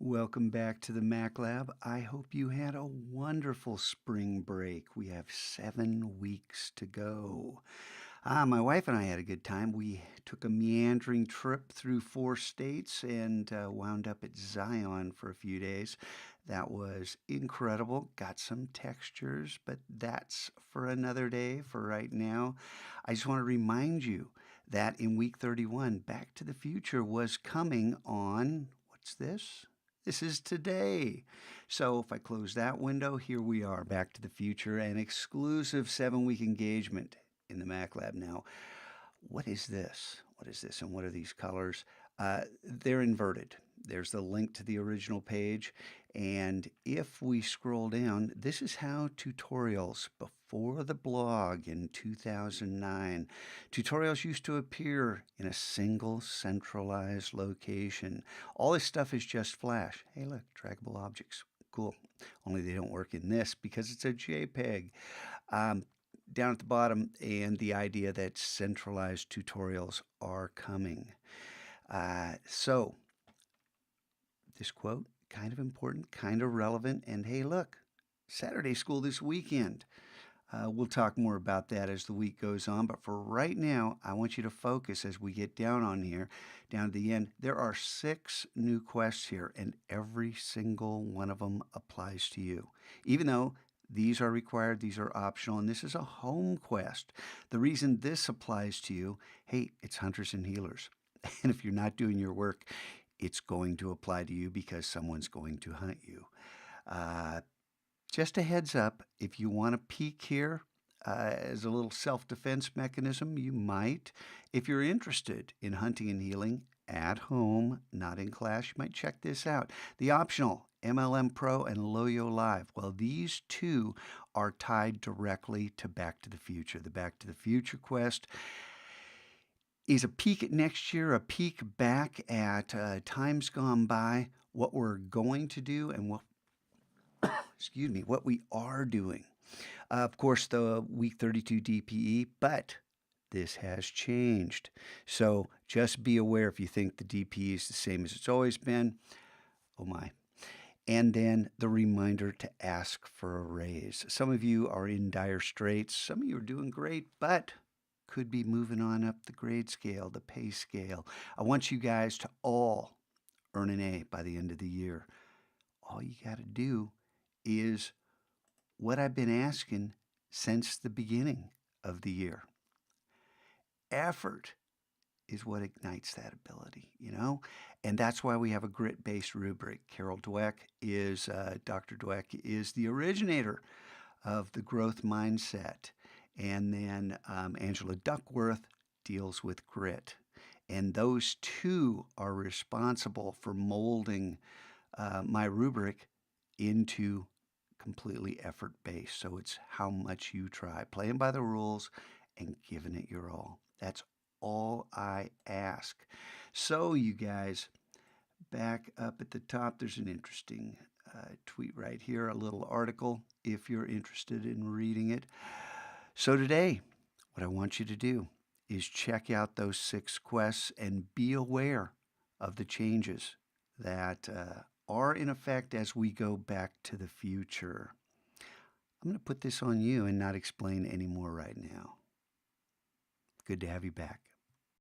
Welcome back to the Mac Lab. I hope you had a wonderful spring break. We have 7 weeks to go. My wife and I had a good time. We took a meandering trip through 4 states and wound up at Zion for a few days. That was incredible. Got some textures, but that's for another day. For right now, I just want to remind you that in week 31, Back to the Future was coming on, what's this? This is today. So if I close that window, here we are, Back to the Future, an exclusive 7 week engagement in the Mac Lab. Now, what is this? What is this? And what are these colors? They're inverted. There's the link to the original page. And if we scroll down, this is how tutorials before the blog in 2009, tutorials used to appear in a single centralized location. All this stuff is just Flash. Hey, look, draggable objects. Cool. Only they don't work in this because it's a JPEG. Down at the bottom, and the idea that centralized tutorials are coming. So this quote, kind of important, kind of relevant, and hey, look, Saturday school this weekend. We'll talk more about that as the week goes on, but for right now, I want you to focus as we get down on here, down to the end. There are 6 new quests here, and every single one of them applies to you. Even though these are required, these are optional, and this is a home quest. The reason this applies to you, hey, it's hunters and healers. And if you're not doing your work, it's going to apply to you because someone's going to hunt you. Just a heads up, if you want to peek here as a little self-defense mechanism, you might. If you're interested in hunting and healing at home, not in class, you might check this out. The optional MLM Pro and Loyo Live. Well, these two are tied directly to Back to the Future. The Back to the Future quest is a peek at next year, a peek back at times gone by, what we're going to do and what we are doing. Of course, the week 32 DPE, but this has changed. So just be aware if you think the DPE is the same as it's always been. Oh my. And then the reminder to ask for a raise. Some of you are in dire straits. Some of you are doing great, but could be moving on up the grade scale, the pay scale. I want you guys to all earn an A by the end of the year. All you got to do is what I've been asking since the beginning of the year. Effort is what ignites that ability, and that's why we have a grit-based rubric. Carol Dweck is, Dr. Dweck is the originator of the growth mindset, and then Angela Duckworth deals with grit, and those two are responsible for molding my rubric into completely effort-based. So it's how much you try, playing by the rules and giving it your all. That's all I ask. So you guys, back up at the top, there's an interesting tweet right here, a little article if you're interested in reading it. So today, what I want you to do is check out those 6 quests and be aware of the changes that are in effect as we go back to the future. I'm going to put this on you and not explain any more right now. Good to have you back.